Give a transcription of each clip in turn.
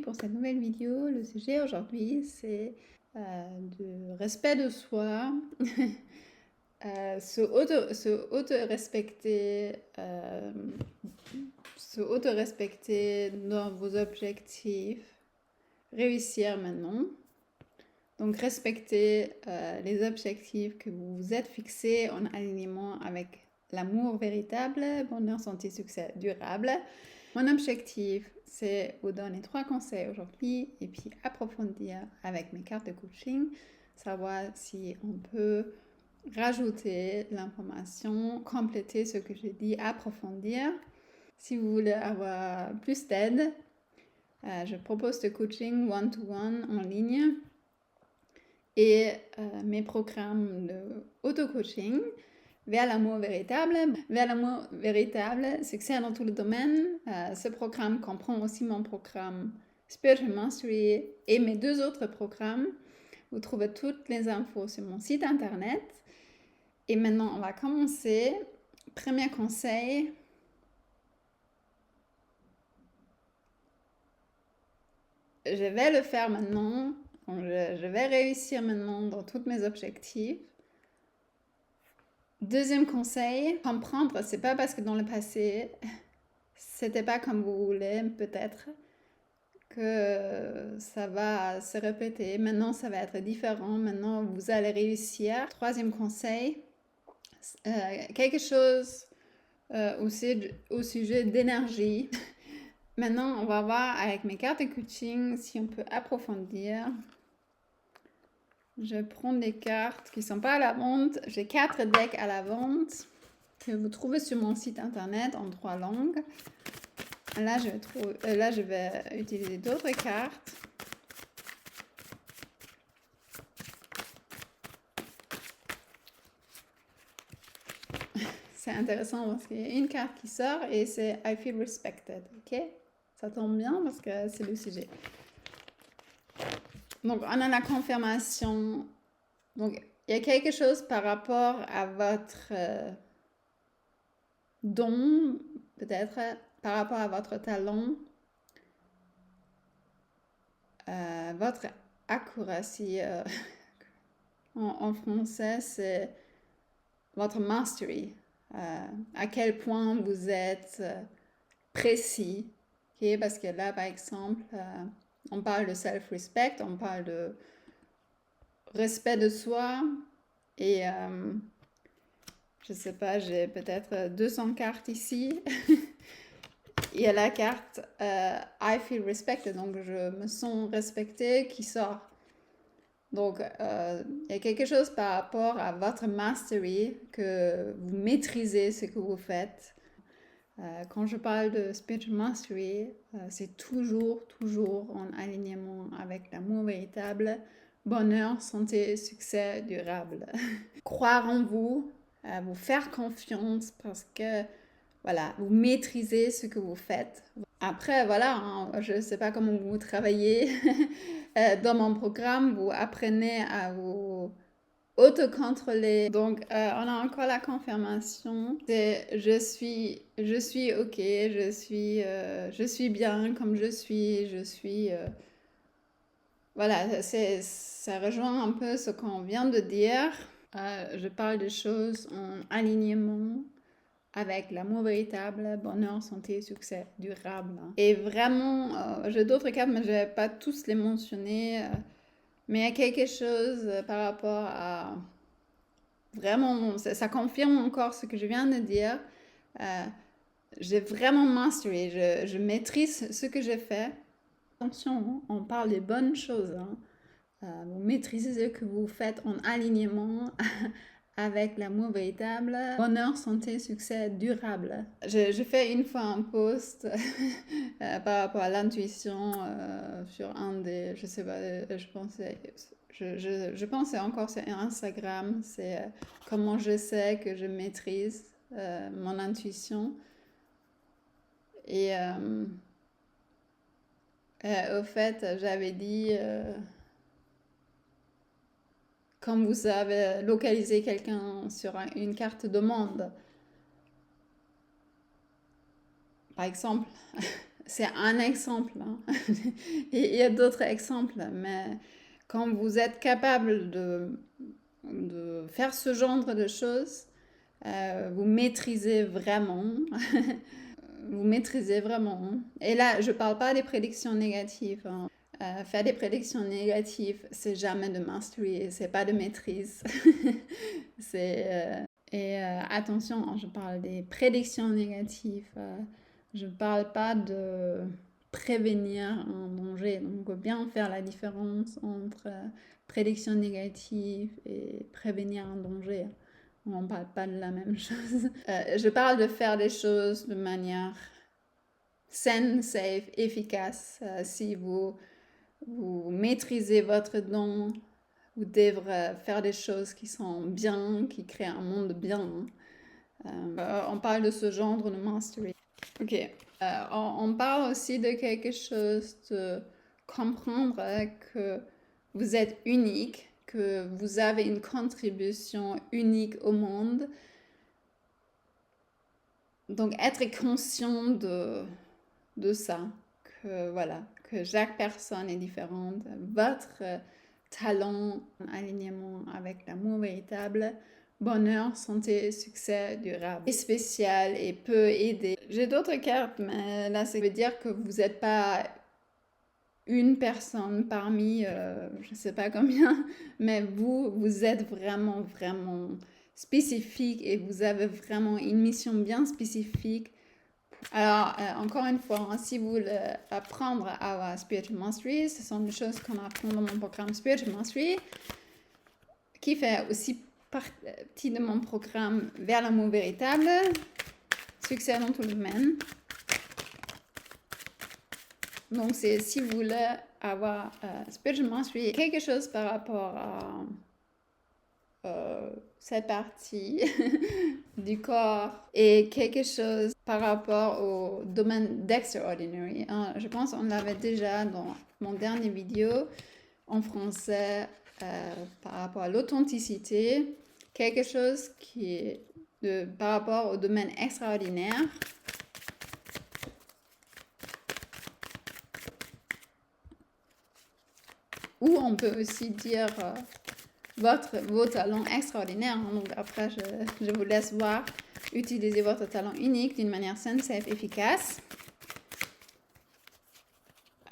pour cette nouvelle vidéo. Le sujet aujourd'hui, c'est du respect de soi, se auto-respecter dans vos objectifs, réussir maintenant. Donc, respecter les objectifs que vous vous êtes fixés en alignement avec l'amour véritable, bonheur, santé, succès durable. Mon objectif, c'est vous donner 3 conseils aujourd'hui et puis approfondir avec mes cartes de coaching, savoir si on peut rajouter l'information, compléter ce que j'ai dit, approfondir. Si vous voulez avoir plus d'aide, je propose de coaching one-to-one en ligne et mes programmes de auto-coaching vers l'amour véritable. Vers l'amour véritable, succès dans tous les domaines. Ce programme comprend aussi mon programme Spiritual Mastery et mes 2 autres programmes. Vous trouvez toutes les infos sur mon site internet. Et maintenant, on va commencer. Premier conseil. Je vais le faire maintenant. Je vais réussir maintenant dans tous mes objectifs. Deuxième conseil, comprendre, c'est pas parce que dans le passé, c'était pas comme vous voulez, peut-être, que ça va se répéter. Maintenant, ça va être différent. Maintenant, vous allez réussir. Troisième conseil, quelque chose aussi au sujet d'énergie. Maintenant, on va voir avec mes cartes de coaching si on peut approfondir. Je prends des cartes qui ne sont pas à la vente. J'ai 4 decks à la vente que vous trouvez sur mon site internet en 3 langues. Là, je vais utiliser d'autres cartes. C'est intéressant parce qu'il y a une carte qui sort et c'est I feel respected. Ok? Ça tombe bien parce que c'est le sujet. Donc, on a la confirmation. Donc, il y a quelque chose par rapport à votre don, peut-être, par rapport à votre talent, votre accuracy. En français, c'est votre mastery. À quel point vous êtes précis. Okay? Parce que là, par exemple, on parle de self-respect, on parle de respect de soi et je sais pas, j'ai peut-être 200 cartes ici. Il y a la carte I feel respected, donc je me sens respectée qui sort. Donc, il y a quelque chose par rapport à votre mastery, que vous maîtrisez ce que vous faites. Quand je parle de spiritual mastery, c'est toujours en alignement avec l'amour véritable, bonheur, santé, succès durable. Croire en vous, vous faire confiance parce que, voilà, vous maîtrisez ce que vous faites. Après, voilà, hein, je ne sais pas comment vous travaillez. Dans mon programme, vous apprenez à vous autocontrôler. Donc, on a encore la confirmation. C'est je suis ok, je suis bien comme je suis. Voilà, ça rejoint un peu ce qu'on vient de dire. Je parle de choses en alignement avec l'amour véritable, bonheur, santé, succès durable. Et vraiment, j'ai d'autres cartes, mais je ne vais pas tous les mentionner. Mais il y a quelque chose par rapport à... Vraiment, ça confirme encore ce que je viens de dire. J'ai vraiment mastery, je maîtrise ce que j'ai fait. Attention, hein, on parle des bonnes choses. Hein. Vous maîtrisez ce que vous faites en alignement avec l'amour véritable, bonheur, santé, succès durable. Je fais une fois un post par rapport à l'intuition sur un des, je sais pas, je pense c'est encore sur Instagram, c'est comment je sais que je maîtrise mon intuition. Et au fait, j'avais dit... quand vous avez localisé quelqu'un sur une carte de monde, par exemple, c'est un exemple, hein. Et il y a d'autres exemples, mais quand vous êtes capable de faire ce genre de choses, vous maîtrisez vraiment. Vous maîtrisez vraiment. Et là, je parle pas des prédictions négatives, hein. Faire des prédictions négatives, c'est jamais de mastery, c'est pas de maîtrise. Attention, hein, je parle des prédictions négatives. Je ne parle pas de prévenir un danger. Donc, bien faire la différence entre prédictions négatives et prévenir un danger. On ne parle pas de la même chose. Je parle de faire des choses de manière saine, safe, efficace. Si vous maîtrisez votre don, vous devrez faire des choses qui sont bien, qui créent un monde bien. On parle de ce genre de mastery. Ok. On parle aussi de quelque chose de comprendre que vous êtes unique, que vous avez une contribution unique au monde. Donc, être conscient de ça, que voilà, que chaque personne est différente. Votre talent, alignement avec l'amour véritable, bonheur, santé, succès durable et spécial et peut aider. J'ai d'autres cartes, mais là, ça veut dire que vous n'êtes pas une personne parmi, je ne sais pas combien, mais vous êtes vraiment, vraiment spécifique et vous avez vraiment une mission bien spécifique. Alors, encore une fois, hein, si vous voulez apprendre à avoir Spiritual Mastery, ce sont des choses qu'on apprend dans mon programme Spiritual Mastery, qui fait aussi partie de mon programme Vers l'amour véritable, succès dans tout le domaine. Donc, c'est si vous voulez avoir Spiritual Mastery, quelque chose par rapport à cette partie du corps et quelque chose par rapport au domaine d'extraordinary. Hein, je pense qu'on l'avait déjà dans mon dernier vidéo en français par rapport à l'authenticité, quelque chose qui est par rapport au domaine extraordinaire. Ou on peut aussi dire vos talents extraordinaires. Donc après, je vous laisse voir. Utilisez votre talent unique d'une manière saine, safe, efficace.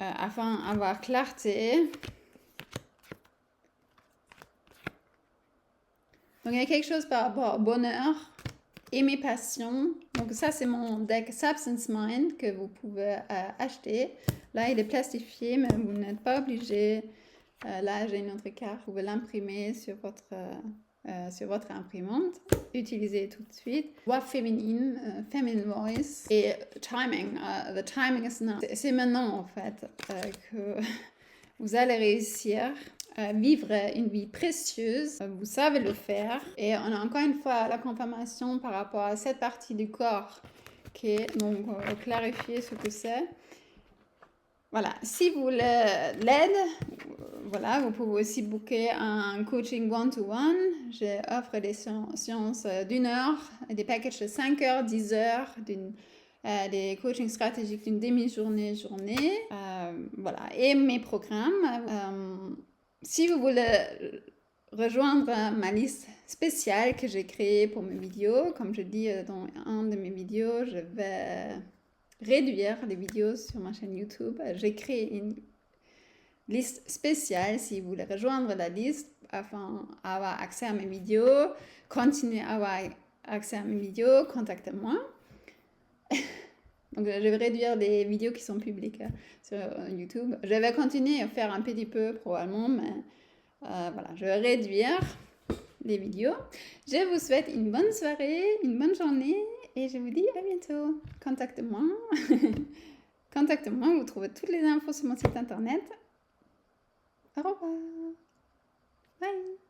Afin d'avoir clarté. Donc il y a quelque chose par rapport au bonheur et mes passions. Donc ça, c'est mon deck Substance Mind que vous pouvez acheter. Là, il est plastifié, mais vous n'êtes pas obligé. Là, j'ai une autre carte. Vous pouvez l'imprimer sur votre imprimante. Utilisez tout de suite. Voix féminine, feminine voice et timing. The timing is now. C'est maintenant, en fait, que vous allez réussir à vivre une vie précieuse. Vous savez le faire. Et on a encore une fois la confirmation par rapport à cette partie du corps qui est donc clarifier ce que c'est. Voilà, si vous voulez l'aide, voilà, vous pouvez aussi booker un coaching one-to-one. J'offre des séances d'1 heure, des packages de 5 heures, 10 heures, des coachings stratégiques d'une demi-journée, voilà, et mes programmes. Si vous voulez rejoindre ma liste spéciale que j'ai créée pour mes vidéos, comme je dis dans un de mes vidéos, je vais réduire les vidéos sur ma chaîne YouTube. J'ai créé une liste spéciale si vous voulez rejoindre la liste afin d'avoir accès à mes vidéos, continuer à avoir accès à mes vidéos, contactez-moi. Donc je vais réduire les vidéos qui sont publiques sur YouTube. Je vais continuer à faire un petit peu probablement, mais voilà, je vais réduire les vidéos. Je vous souhaite une bonne soirée, une bonne journée et je vous dis à bientôt. Contactez-moi. Contactez-moi, vous trouvez toutes les infos sur mon site internet. Au revoir. Bye.